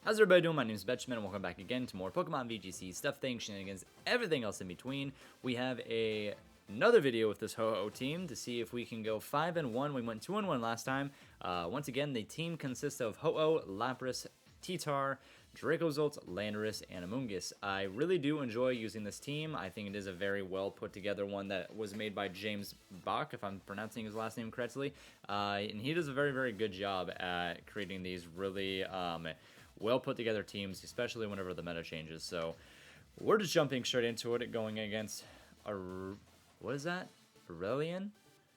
How's everybody doing? My name is Betchman, and welcome back again to more Pokemon VGC stuff, things, shenanigans, everything else in between. We have another video with this Ho-Oh team to see if we can go 5-1. We went 2-1 last time. Once again, the team consists of Ho-Oh, Lapras, Tyranitar, Dracozolt, Landorus, and Amoonguss. I really do enjoy using this team. I think it is a very well put together one that was made by James Bach, if I'm pronouncing his last name correctly. And he does a very, very good job at creating these really well put together teams, especially whenever the meta changes. So we're just jumping straight into it, going against what is that? Aurelian?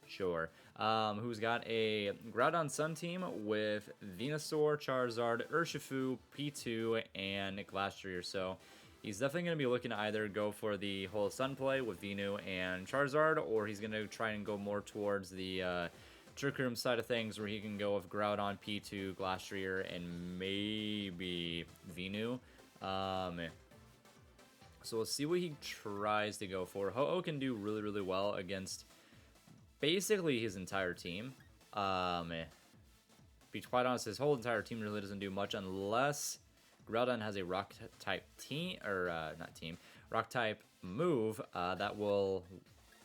Sure. Who's got a Groudon Sun team with Venusaur, Charizard, Urshifu, P2, and Glastrier. So he's definitely going to be looking to either go for the whole Sun play with Venu and Charizard, or he's going to try and go more towards the Trick Room side of things, where he can go with Groudon, P2, Glastrier, and maybe Venu. So we'll see what he tries to go for. Ho-Oh can do really, really well against basically his entire team. To be quite honest, his whole entire team really doesn't do much unless Groudon has a rock type team, or not team, rock type move that will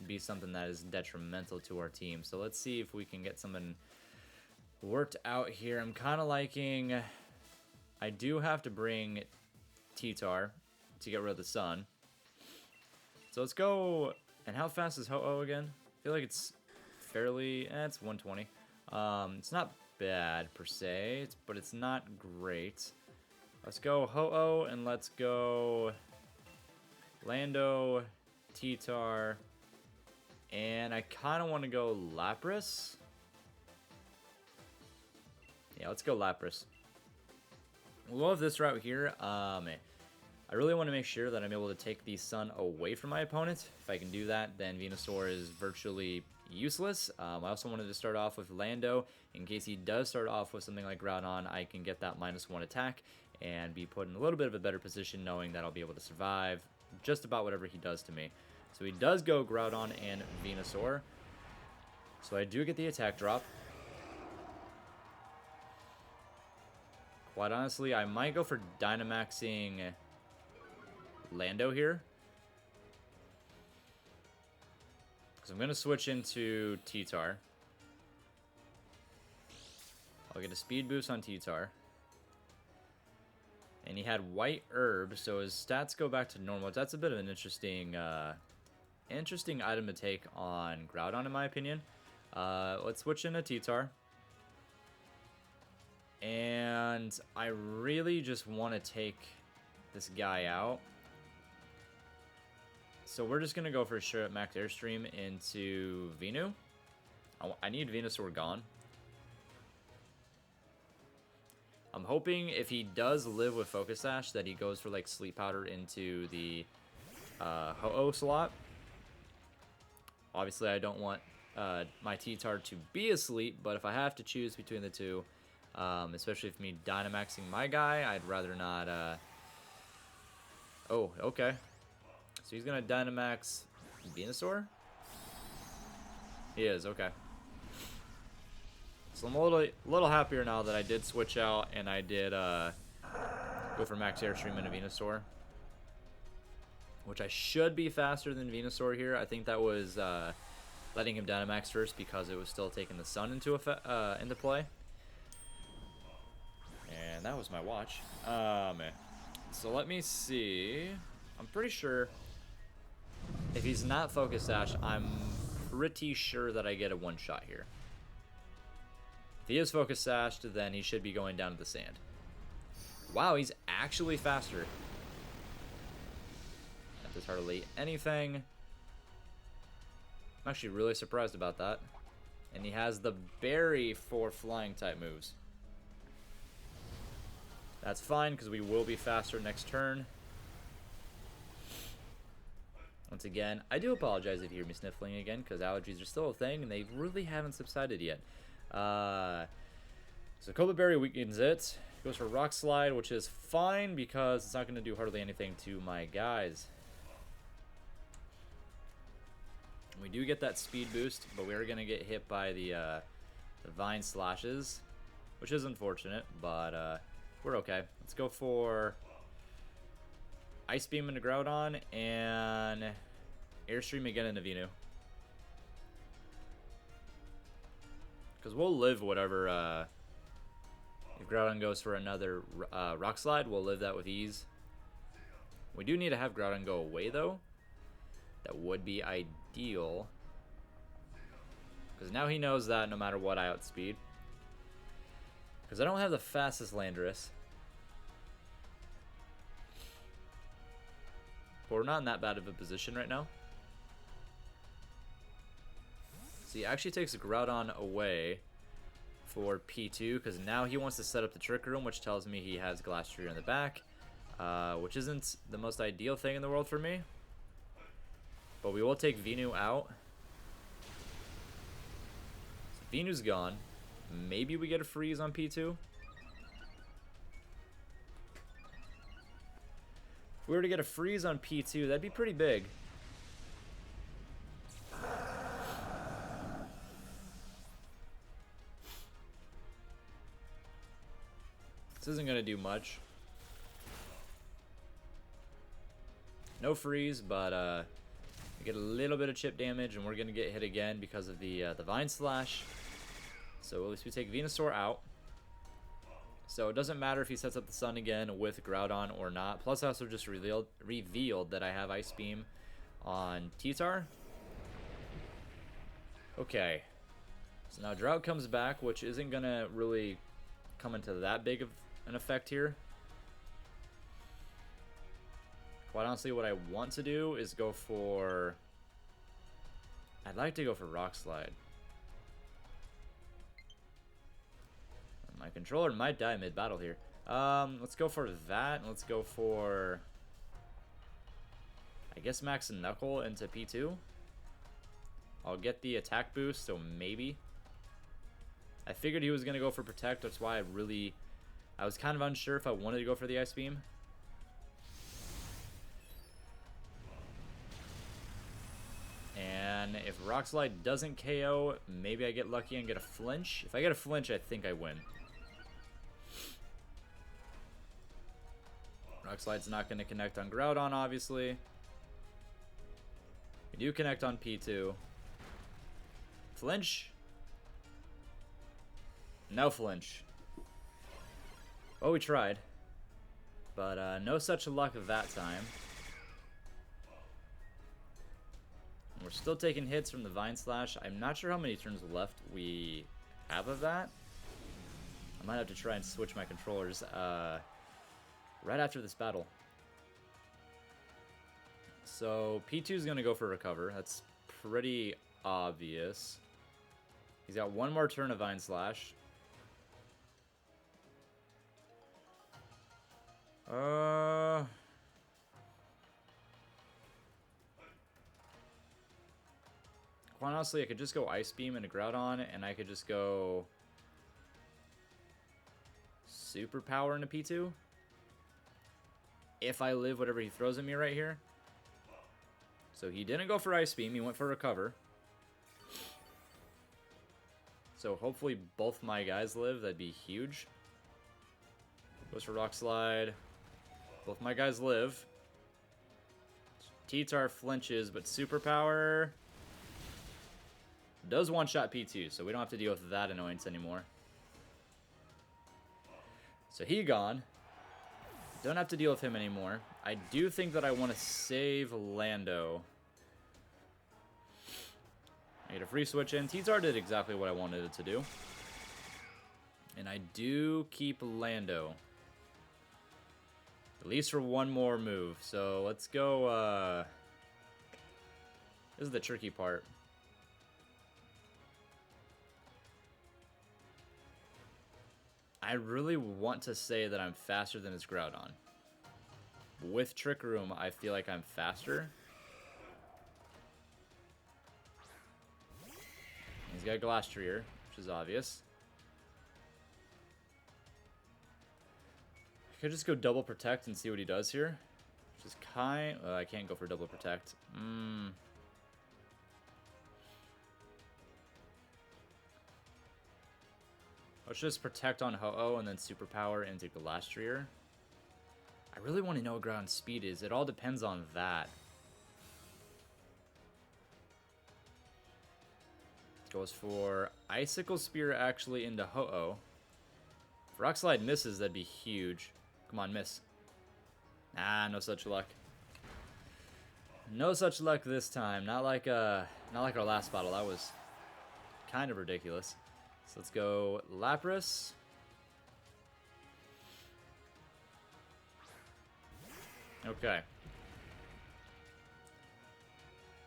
be something that is detrimental to our team. So let's see if we can get something worked out here. I'm kind of liking, I do have to bring Tyranitar to get rid of the Sun. So let's go. And how fast is Ho-Oh again? I feel like it's fairly, it's 120. It's not bad per se, but it's not great. Let's go Ho-Oh, and let's go Lando, Tyranitar, and I kind of want to go Lapras. Yeah, let's go Lapras. Love this route here. I really want to make sure that I'm able to take the Sun away from my opponent. If I can do that, then Venusaur is virtually useless. I also wanted to start off with Lando. In case he does start off with something like Groudon, I can get that -1 attack and be put in a little bit of a better position, knowing that I'll be able to survive just about whatever he does to me. So he does go Groudon and Venusaur. So I do get the attack drop. Quite honestly, I might go for Dynamaxing Lando here, because I'm going to switch into Tyranitar. I'll get a speed boost on Tyranitar. And he had White Herb, so his stats go back to normal. That's a bit of an interesting item to take on Groudon, in my opinion. Let's switch into Tyranitar. And I really just want to take this guy out. So we're just going to go for a straight up max airstream into Venu. I need Venusaur gone. I'm hoping if he does live with Focus Sash that he goes for like Sleep Powder into the Ho-Oh slot. Obviously I don't want my Tyranitar to be asleep, but if I have to choose between the two, especially if me Dynamaxing my guy, I'd rather not. Oh, okay. So he's going to Dynamax Venusaur? He is, okay. So I'm a little happier now that I did switch out and I did go for max airstream into Venusaur, which I should be faster than Venusaur here. I think that was letting him Dynamax first because it was still taking the Sun into play. And that was my watch. So let me see. I'm pretty sure if he's not Focus Sash, I'm pretty sure that I get a one-shot here. If he is Focus Sashed, then he should be going down to the sand. Wow, he's actually faster. That does hardly anything. I'm actually really surprised about that. And he has the Berry for flying type moves. That's fine, because we will be faster next turn. Once again, I do apologize if you hear me sniffling again, because allergies are still a thing, and they really haven't subsided yet. So Copa Berry weakens it. Goes for Rock Slide, which is fine, because it's not going to do hardly anything to my guys. We do get that speed boost, but we are going to get hit by the Vine Slashes, which is unfortunate, but We're okay. Let's go for Ice Beam into Groudon and Airstream again into Venu. Because we'll live whatever, if Groudon goes for another Rock Slide, we'll live that with ease. We do need to have Groudon go away, though. That would be ideal. Because now he knows that no matter what, I outspeed. Because I don't have the fastest Landorus. But we're not in that bad of a position right now. So he actually takes Groudon away for P2, because now he wants to set up the Trick Room, which tells me he has Glastrier in the back, which isn't the most ideal thing in the world for me. But we will take Venu out. So Venu's gone. Maybe we get a freeze on P2. If we were to get a freeze on P2, that'd be pretty big. This isn't going to do much. No freeze, but we get a little bit of chip damage, and we're going to get hit again because of the Vine Slash. So at least we take Venusaur out. So it doesn't matter if he sets up the Sun again with Groudon or not. Plus I also just revealed that I have Ice Beam on Tyranitar. Okay. So now Drought comes back, which isn't going to really come into that big of an effect here. Quite honestly, what I want to do is go for... I'd like to go for Rock Slide. My controller might die mid-battle here. Let's go for that. Let's go for... I guess Max and Knuckle into P2. I'll get the attack boost, so maybe. I figured he was going to go for Protect. That's why I was kind of unsure if I wanted to go for the Ice Beam. And if Rock Slide doesn't KO, maybe I get lucky and get a flinch. If I get a flinch, I think I win. Rock Slide's not going to connect on Groudon, obviously. We do connect on P2. Flinch. No flinch. Well, we tried. But no such luck that time. We're still taking hits from the Vine Slash. I'm not sure how many turns left we have of that. I might have to try and switch my controllers right after this battle. So P2 is going to go for Recover. That's pretty obvious. He's got one more turn of Vine Slash. Quite honestly, I could just go Ice Beam into Groudon, and I could just go Super Power into P2. If I live whatever he throws at me right here. So he didn't go for Ice Beam, he went for Recover. So hopefully both my guys live, that'd be huge. Goes for Rock Slide. Both my guys live. Tyranitar flinches, but Super Power does one-shot P2, so we don't have to deal with that annoyance anymore. So he gone. Don't have to deal with him anymore. I do think that I want to save Lando. I get a free switch in. Tyranitar did exactly what I wanted it to do. And I do keep Lando. At least for one more move. So let's go, this is the tricky part. I really want to say that I'm faster than his Groudon. With Trick Room, I feel like I'm faster. He's got Glastrier, which is obvious. I could just go double Protect and see what he does here. Which is kind... I can't go for double Protect. I'll Let's just protect on Ho-Oh and then superpower into Glastrier. I really want to know what ground speed is. It all depends on that. Goes for Icicle Spear actually into Ho-Oh. If Rock Slide misses, that'd be huge. Come on, miss. Ah, no such luck. No such luck this time. Not like our last battle. That was kind of ridiculous. So let's go Lapras. Okay.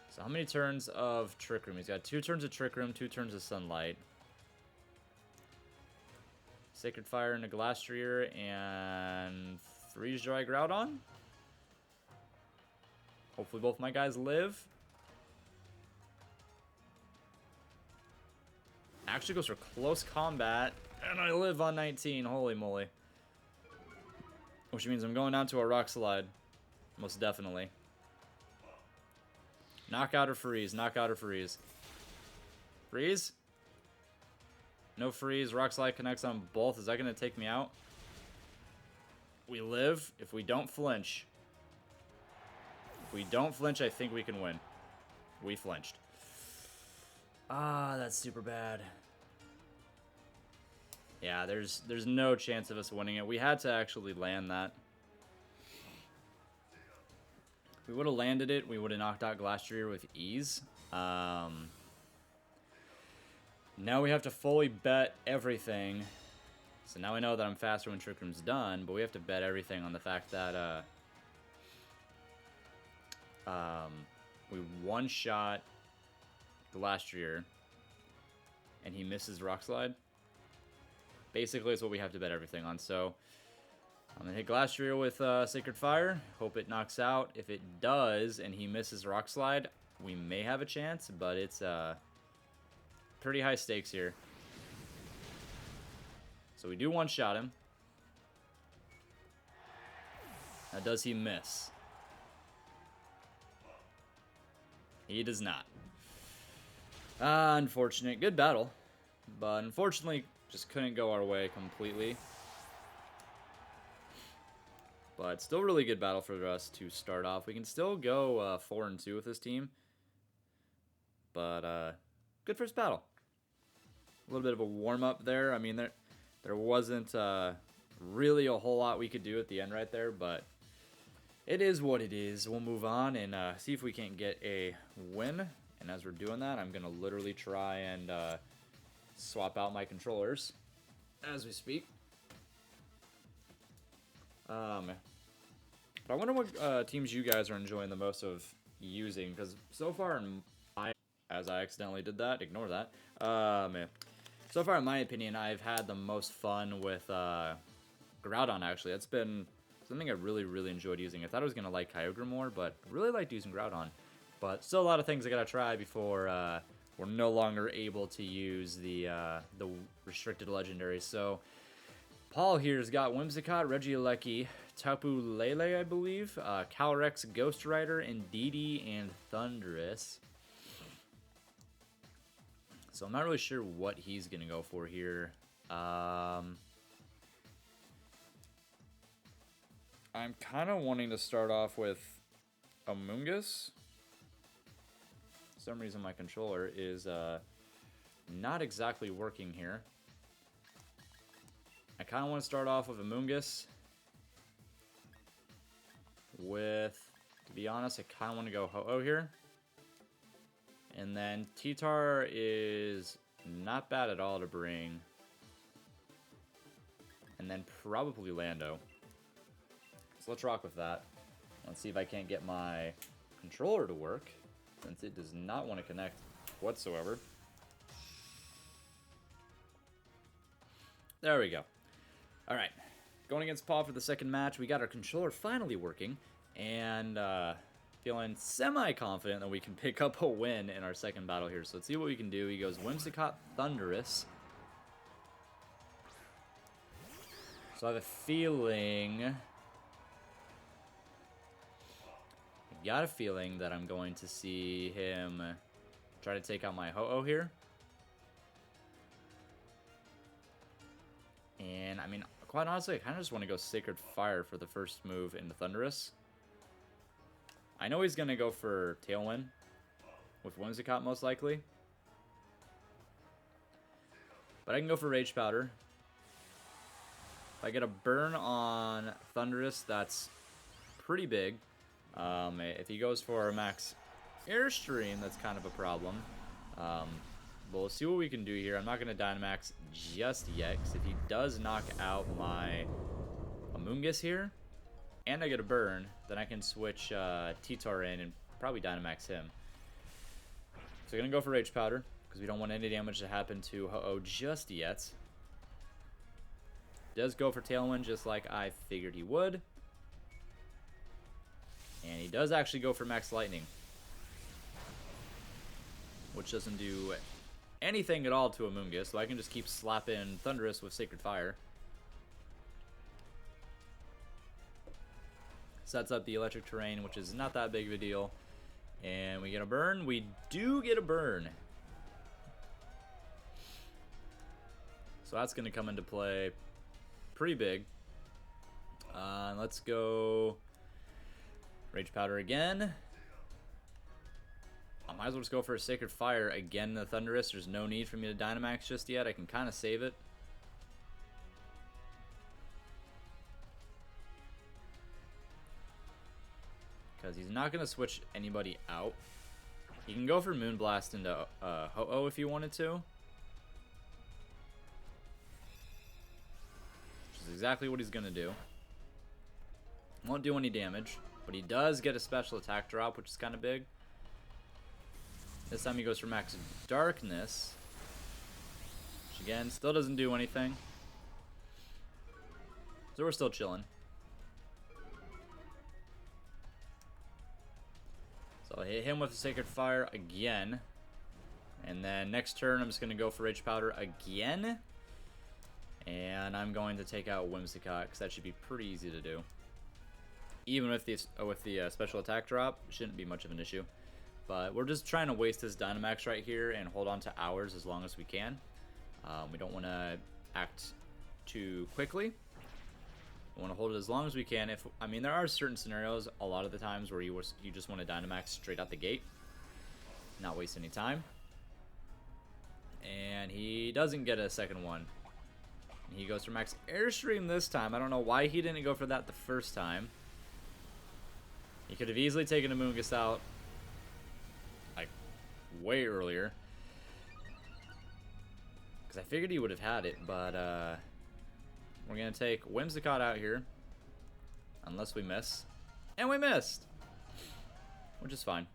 So how many turns of Trick Room? He's got 2 turns of Trick Room, 2 turns of Sunlight. Sacred Fire into Glastrier and Freeze Dry Groudon. Hopefully both my guys live. Actually goes for close combat, and I live on 19. Holy moly. Which means I'm going down to a Rock Slide. Most definitely. Knockout or freeze? Knockout or freeze? Freeze? No freeze. Rock Slide connects on both. Is that going to take me out? We live. If we don't flinch. If we don't flinch, I think we can win. We flinched. Ah, that's super bad. Yeah, there's no chance of us winning it. We had to actually land that. If we would have landed it, we would have knocked out Glastrier with ease. Now we have to fully bet everything. So now we know that I'm faster when Trick Room's done, but we have to bet everything on the fact that we one-shot Glastrier and he misses Rock Slide. Basically, it's what we have to bet everything on. So I'm going to hit Glastrier with Sacred Fire. Hope it knocks out. If it does and he misses Rock Slide, we may have a chance, but it's pretty high stakes here. So we do one-shot him. Now, does he miss? He does not. Unfortunate. Good battle. But unfortunately, just couldn't go our way completely. But still really good battle for us to start off. We can still go 4-2 with this team. But good first battle. A little bit of a warm-up there. I mean, there wasn't really a whole lot we could do at the end right there. But it is what it is. We'll move on and see if we can't get a win. And as we're doing that, I'm going to literally try and swap out my controllers as we speak. But I wonder what teams you guys are enjoying the most of using, because so far, as I accidentally did that, ignore that. So far, in my opinion, I've had the most fun with Groudon, actually. That's been something I really, really enjoyed using. I thought I was going to like Kyogre more, but really liked using Groudon. But still a lot of things I got to try before we're no longer able to use the restricted legendaries. So Paul here's got Whimsicott, Regieleki, Tapu Lele, I believe, Calyrex, Ghost Rider, Indeedee, and Thundurus. So I'm not really sure what he's going to go for here. I'm kind of wanting to start off with Amoonguss. For some reason my controller is not exactly working here. I kind of want to start off with Amoonguss. To be honest, I kind of want to go Ho-Oh here. And then T-Tar is not bad at all to bring. And then probably Lando. So let's rock with that. Let's see if I can't get my controller to work, since it does not want to connect whatsoever. There we go. All right, going against Paul for the second match. We got our controller finally working, and feeling semi-confident that we can pick up a win in our second battle here. So let's see what we can do. He goes Whimsicott, Thundurus. So I have a feeling... got a feeling that I'm going to see him try to take out my Ho-Oh here. And, I mean, quite honestly, I kind of just want to go Sacred Fire for the first move into Thunderous. I know he's going to go for Tailwind with Whimsicott, most likely. But I can go for Rage Powder. If I get a burn on Thunderous, that's pretty big. If he goes for a max Airstream, that's kind of a problem. But we'll see what we can do here. I'm not going to Dynamax just yet, because if he does knock out my Amoonguss here, and I get a burn, then I can switch T-Tar in and probably Dynamax him. So I'm going to go for Rage Powder, because we don't want any damage to happen to Ho-Oh just yet. Does go for Tailwind, just like I figured he would. And he does actually go for Max Lightning, which doesn't do anything at all to Amoonguss, so I can just keep slapping Thunderous with Sacred Fire. Sets up the Electric Terrain, which is not that big of a deal. And we get a burn. We do get a burn. So that's going to come into play pretty big. Let's go Rage Powder again. I might as well just go for a Sacred Fire again. The Thunderous, there's no need for me to Dynamax just yet. I can kind of save it. Because he's not going to switch anybody out. He can go for Moonblast into Ho-Oh if he wanted to. Which is exactly what he's going to do. Won't do any damage. But he does get a special attack drop, which is kind of big. This time he goes for Max Darkness. Which again, still doesn't do anything. So we're still chilling. So I'll hit him with a Sacred Fire again. And then next turn I'm just going to go for Rage Powder again. And I'm going to take out Whimsicott, because that should be pretty easy to do. Even with the special attack drop, shouldn't be much of an issue. But we're just trying to waste this Dynamax right here and hold on to ours as long as we can. We don't want to act too quickly. We want to hold it as long as we can. I mean, there are certain scenarios a lot of the times where you just want to Dynamax straight out the gate, not waste any time. And he doesn't get a second one. He goes for Max Airstream this time. I don't know why he didn't go for that the first time. He could have easily taken Amoonguss out like way earlier, because I figured he would have had it, but we're going to take Whimsicott out here, unless we miss. And we missed! Which is fine.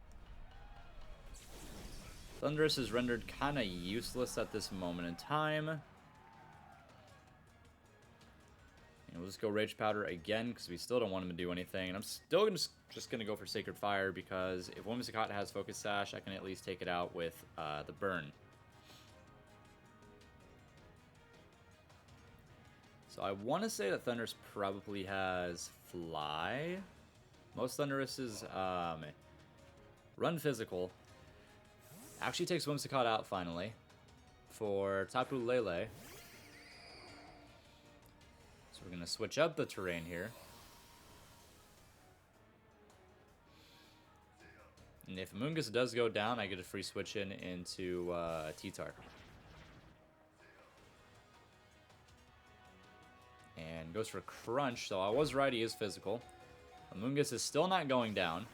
Thunderous is rendered kind of useless at this moment in time. And we'll just go Rage Powder again, because we still don't want him to do anything. And I'm still just going to go for Sacred Fire, because if Whimsicott has Focus Sash, I can at least take it out with the burn. So I want to say that Thunderous probably has Fly. Most Thunderouses run physical. Actually takes Whimsicott out finally for Tapu Lele. So we're going to switch up the terrain here. And if Amoonguss does go down, I get a free switch into T-Tar. And goes for Crunch, so I was right, he is physical. Amoonguss is still not going down.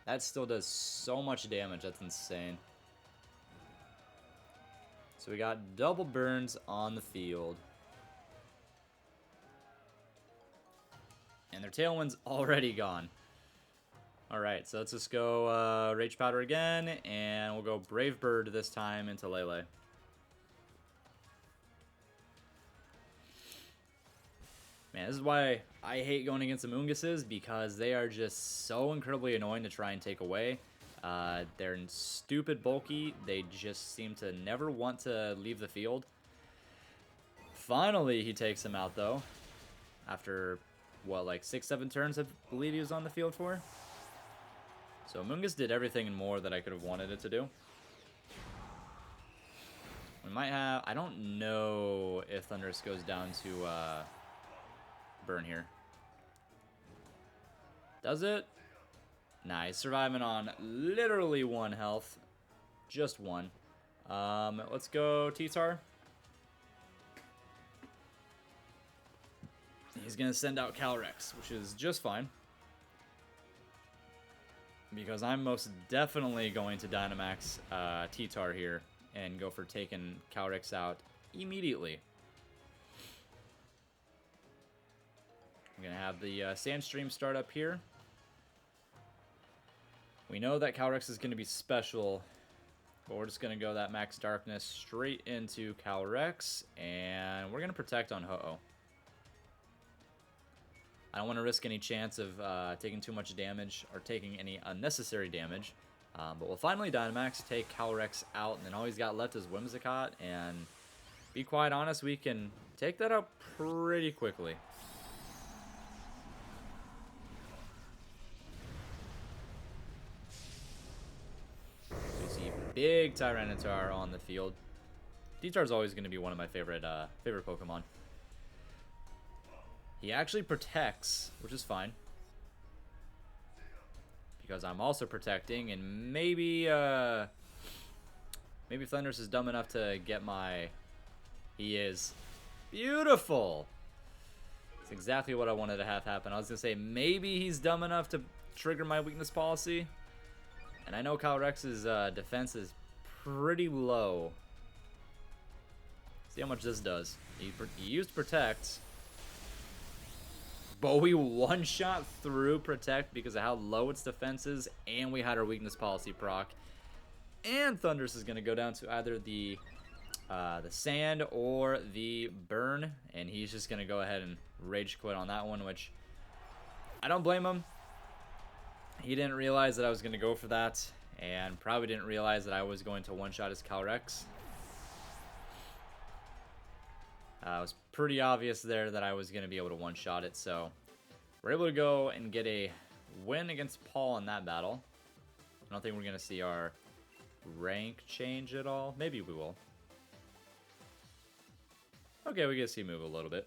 That still does so much damage, that's insane. So we got double burns on the field. And their Tailwind's already gone. Alright, so let's just go Rage Powder again, and we'll go Brave Bird this time into Lele. Man, this is why I hate going against Amoongusses, because they are just so incredibly annoying to try and take away. They're stupid bulky. They just seem to never want to leave the field. Finally, he takes him out, though. After, what, like 6-7 turns I believe he was on the field for? So Amoonguss did everything and more that I could have wanted it to do. We might have... I don't know if Thundurus goes down to burn here. Does it? Nah, he's surviving on literally 1 health. Just 1. Let's go T-Tar. He's going to send out Calyrex, which is just fine. Because I'm most definitely going to Dynamax T-Tar here and go for taking Calyrex out immediately. I'm going to have the Sandstream start up here. We know that Calyrex is going to be special, but we're just going to go that Max Darkness straight into Calyrex, and we're going to protect on Ho-Oh. I don't want to risk any chance of taking too much damage or taking any unnecessary damage. But we'll finally Dynamax, take Calyrex out, and then all he's got left is Whimsicott, and be quite honest, we can take that out pretty quickly. We see big Tyranitar on the field. T-Tar is always going to be one of my favorite Pokemon. He actually protects, which is fine. Because I'm also protecting, and maybe maybe Thundurus is dumb enough to get my... He is. Beautiful! That's exactly what I wanted to have happen. I was going to say, maybe he's dumb enough to trigger my weakness policy. And I know Calyrex's defense is pretty low. See how much this does. He used Protect. But we one-shot through Protect because of how low its defense is, and we had our weakness policy proc. And Thundurus is going to go down to either the Sand or the Burn, and he's just going to go ahead and Rage Quit on that one, which I don't blame him. He didn't realize that I was going to go for that, and probably didn't realize that I was going to one-shot his Calyrex. It was pretty obvious there that I was going to be able to one-shot it, so we're able to go and get a win against Paul in that battle. I don't think we're going to see our rank change at all. Maybe we will. Okay, we get to see move a little bit.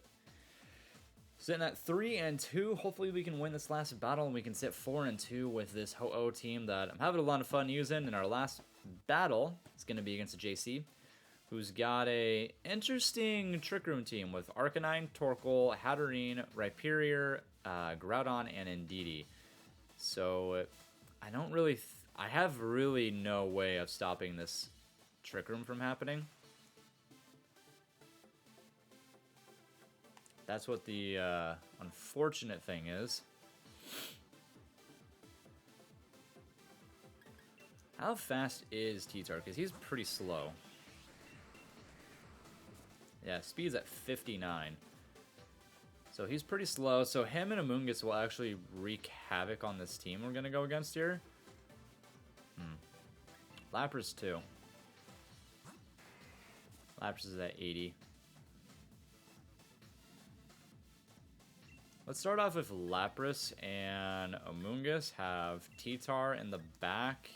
Sitting at 3-2. Hopefully we can win this last battle and we can sit 4-2 with this Ho-Oh team that I'm having a lot of fun using. And our last battle is going to be against a JC, who's got a interesting Trick Room team with Arcanine, Torkoal, Hatterene, Rhyperior, Groudon, and Indeedee. So I don't really... I have really no way of stopping this Trick Room from happening. That's what the unfortunate thing is. How fast is T-Tar? Because he's pretty slow. Yeah, speed's at 59. So he's pretty slow. So him and Amoonguss will actually wreak havoc on this team we're going to go against here. Lapras too. Lapras is at 80. Let's start off with Lapras and Amoonguss have T-Tar in the back.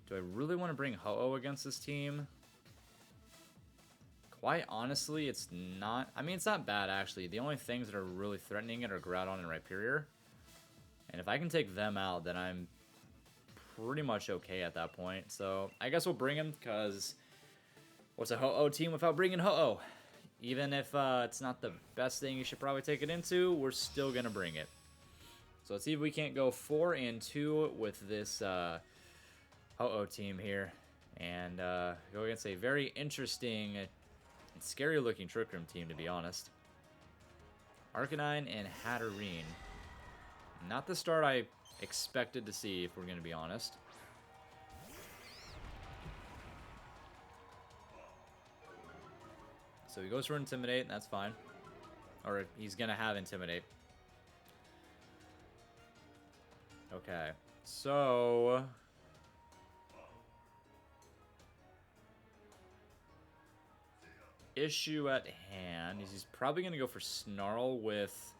Do I really want to bring Ho-Oh against this team? Quite honestly, it's not... I mean, it's not bad, actually. The only things that are really threatening it are Groudon and Rhyperior. And if I can take them out, then I'm pretty much okay at that point. So, I guess we'll bring him, because what's a Ho-Oh team without bringing Ho-Oh? Even if it's not the best thing you should probably take it into, we're still going to bring it. So, let's see if we can't go 4-2 with this Ho-Oh team here. And go against a very interesting... scary looking Trick Room team, to be honest. Arcanine and Hatterene. Not the start I expected to see, if we're going to be honest. So he goes for Intimidate, and that's fine. Or he's going to have Intimidate. Okay. So... issue at hand is he's probably going to go for Snarl with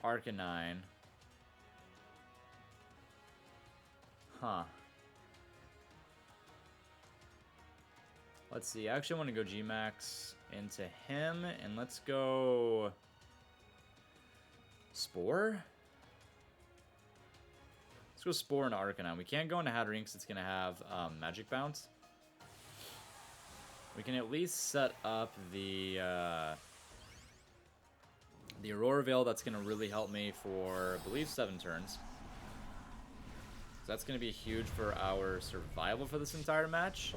Arcanine. Huh. Let's see. I actually want to go G-Max into him, and let's go Spore. Let's go Spore into Arcanine. We can't go into Hatterene because it's going to have Magic Bounce. We can at least set up the Aurora Veil. That's going to really help me for, I believe, 7 turns. So that's going to be huge for our survival for this entire match.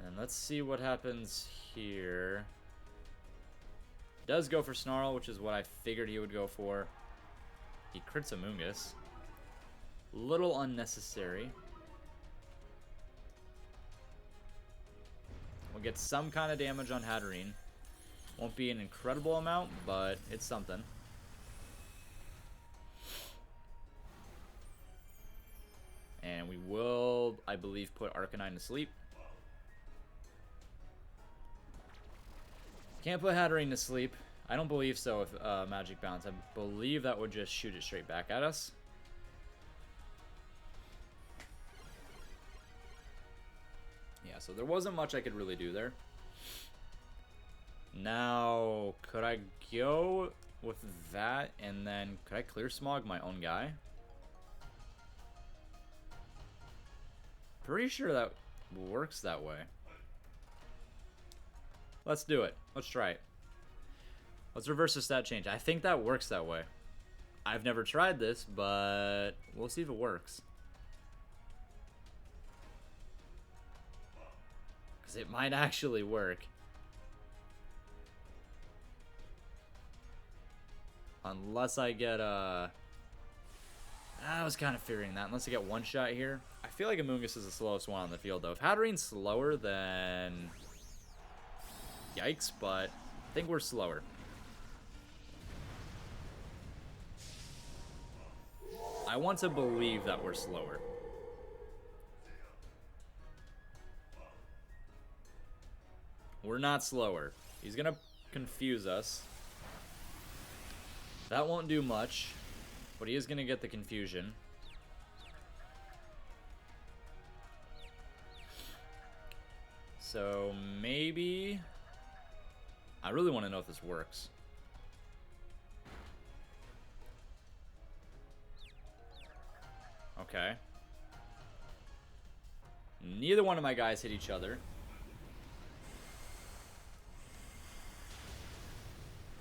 And let's see what happens here. Does go for Snarl, which is what I figured he would go for. He crits Amoonguss. Little unnecessary. We'll get some kind of damage on Hatterene. Won't be an incredible amount, but it's something. And we will, I believe, put Arcanine to sleep. Can't put Hatterene to sleep. I don't believe so with Magic Bounce. I believe that would just shoot it straight back at us. Yeah, so there wasn't much I could really do there. Now, could I go with that and then could I Clear Smog my own guy? Pretty sure that works that way. Let's do it. Let's try it. Let's reverse the stat change. I think that works that way. I've never tried this, but we'll see if it works. Because it might actually work. Unless I get I was kind of fearing that. Unless I get one shot here. I feel like Amoonguss is the slowest one on the field, though. If Hatterene's slower, then yikes, but I think we're slower. I want to believe that we're slower. We're not slower. He's gonna confuse us. That won't do much, but he is gonna get the confusion. So maybe I really want to know if this works. Okay. Neither one of my guys hit each other.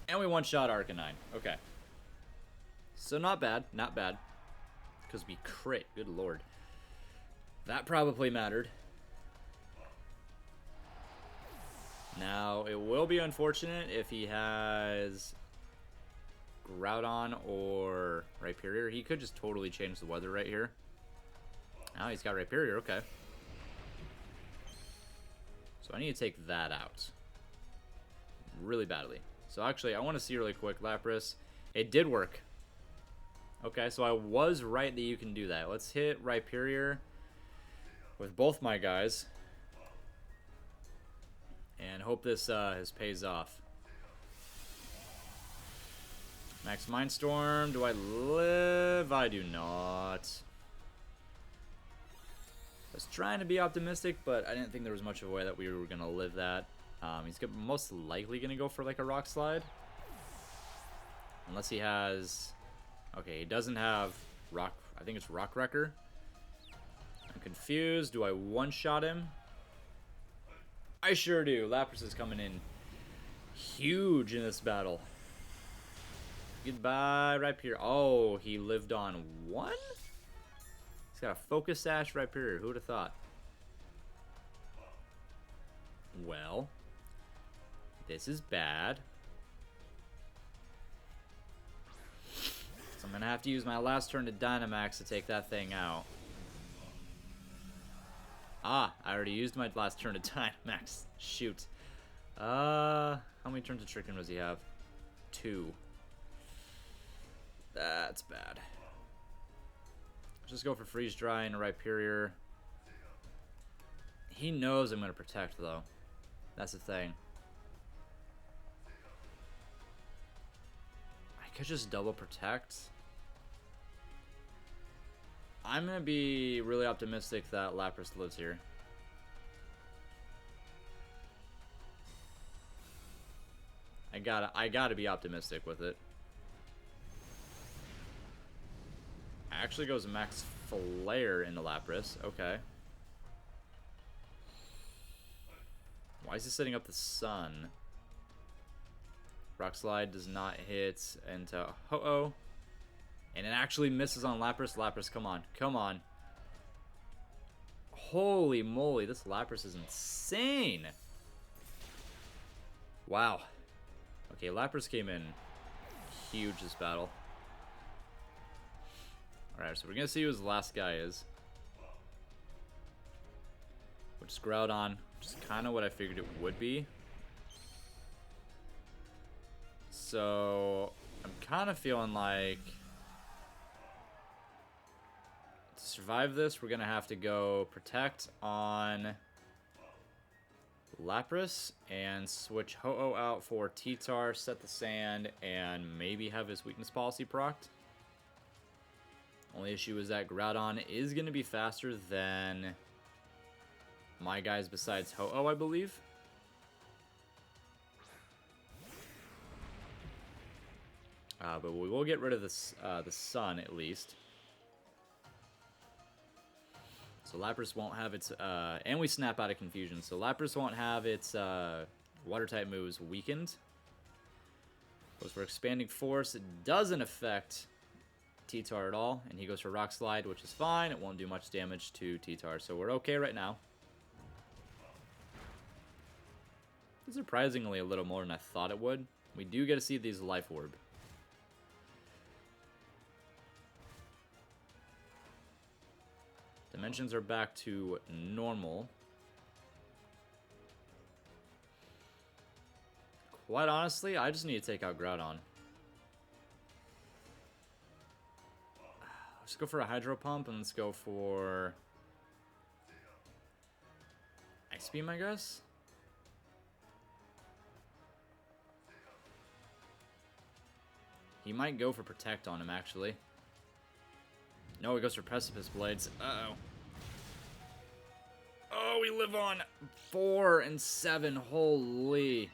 And we one-shot Arcanine. Okay. So not bad. Not bad. Because we crit. Good lord. That probably mattered. Now, it will be unfortunate if he has Groudon or Rhyperior. He could just totally change the weather right here. Now he's got Rhyperior, okay. So I need to take that out. Really badly. So actually, I want to see really quick, Lapras. It did work. Okay, so I was right that you can do that. Let's hit Rhyperior with both my guys. And hope this pays off. Max Mindstorm. Do I live? I do not. I was trying to be optimistic, but I didn't think there was much of a way that we were going to live that. He's most likely going to go for like a Rock Slide. Unless he has... Okay, he doesn't have Rock... I think it's Rock Wrecker. I'm confused. Do I one-shot him? I sure do. Lapras is coming in huge in this battle. Goodbye, Rhyperior. Oh, he lived on one? He's got a Focus Sash Rhyperior. Who would have thought? Well, this is bad. So I'm going to have to use my last turn to Dynamax to take that thing out. Ah, I already used my last turn to Dynamax. Shoot. How many turns of Trick Room does he have? 2. That's bad. Let's just go for Freeze Dry and a Rhyperior. He knows I'm going to protect, though. That's the thing. I could just double protect. I'm going to be really optimistic that Lapras lives here. I gotta be optimistic with it. Actually goes Max Flare into Lapras. Okay. Why is he setting up the Sun? Rock Slide does not hit into Ho-Oh. And it actually misses on Lapras. Lapras, come on. Come on. Holy moly, this Lapras is insane. Wow. Okay, Lapras came in huge this battle. Alright, so we're going to see who his last guy is. Which is Groudon, which is kind of what I figured it would be. So, I'm kind of feeling like to survive this, we're going to have to go Protect on Lapras and switch Ho-Oh out for T-Tar, set the Sand, and maybe have his Weakness Policy procced. Only issue is that Groudon is going to be faster than my guys besides Ho-Oh, I believe. But we will get rid of this, the Sun, at least. So Lapras won't have its... and we snap out of Confusion. So Lapras won't have its Water-type moves weakened. Goes for Expanding Force. It doesn't affect T-Tar at all. And he goes for Rock Slide, which is fine. It won't do much damage to T-Tar. So we're okay right now. Surprisingly a little more than I thought it would. We do get to see these Life Orb. Dimensions are back to normal. Quite honestly, I just need to take out Groudon. Let's go for a Hydro Pump and let's go for Ice Beam, I guess. He might go for Protect on him, actually. No, he goes for Precipice Blades. Uh-oh. Oh, we live on 4 and 7. Holy.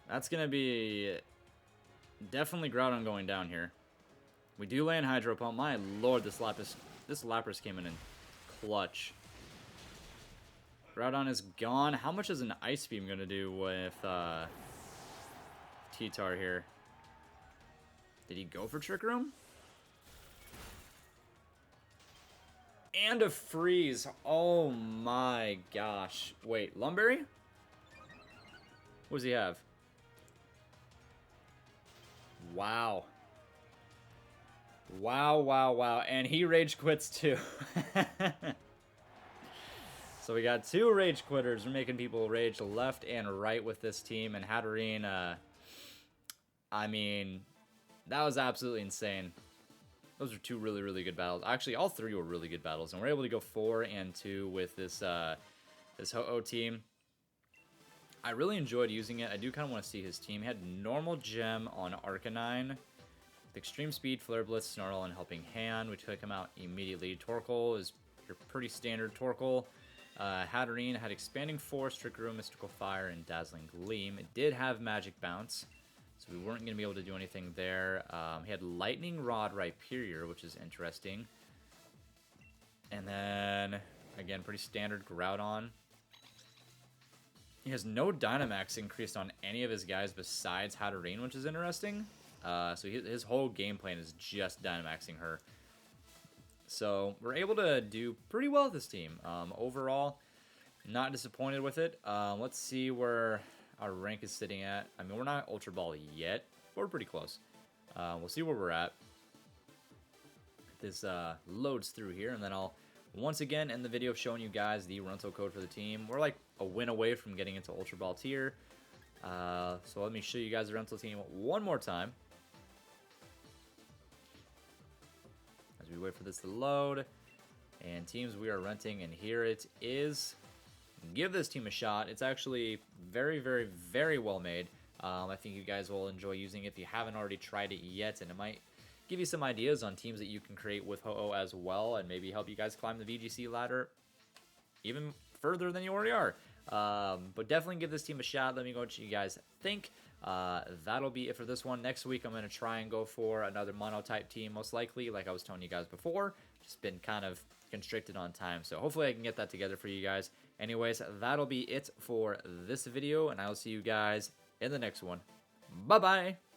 That's going to be definitely Groudon going down here. We do land Hydro Pump. My lord, this Lapras came in clutch. Groudon is gone. How much is an Ice Beam going to do with T-Tar here? Did he go for Trick Room? And a Freeze. Oh my gosh. Wait, Lumberry? What does he have? Wow. Wow, wow, wow. And he Rage Quits too. So we got 2 Rage Quitters. We're making people rage left and right with this team. And Hatterene, I mean, that was absolutely insane. Those are 2 really, really good battles. Actually, all 3 were really good battles. And we're able to go 4 and 2 with this this Ho-Oh team. I really enjoyed using it. I do kind of want to see his team. He had Normal Gem on Arcanine. With Extreme Speed, Flare Blitz, Snarl, and Helping Hand. We took him out immediately. Torkoal is your pretty standard Torkoal. Hatterene had Expanding Force, Trick Room, Mystical Fire, and Dazzling Gleam. It did have Magic Bounce, so we weren't going to be able to do anything there. He had Lightning Rod Rhyperior, which is interesting. And then, again, pretty standard Groudon. He has no Dynamax increased on any of his guys besides Hatterene, which is interesting. So his whole game plan is just Dynamaxing her. So we're able to do pretty well with this team. Overall, not disappointed with it. Let's see where our rank is sitting at. I mean, we're not Ultra Ball yet, but we're pretty close. We'll see where we're at. This loads through here, and then I'll once again end the video showing you guys the rental code for the team. We're like a win away from getting into Ultra Ball tier. So let me show you guys the rental team one more time. As we wait for this to load. And teams we are renting, and here it is. Give this team a shot. It's actually very, very, very well made. I think you guys will enjoy using it if you haven't already tried it yet, and it might give give you some ideas on teams that you can create with Ho-Oh as well, and maybe help you guys climb the VGC ladder even further than you already are. But definitely give this team a shot. Let me know what you guys think. That'll be it for this one. Next week, I'm going to try and go for another mono-type team, most likely, like I was telling you guys before. Just been kind of constricted on time, so hopefully I can get that together for you guys. Anyways, that'll be it for this video, and I'll see you guys in the next one. Bye-bye!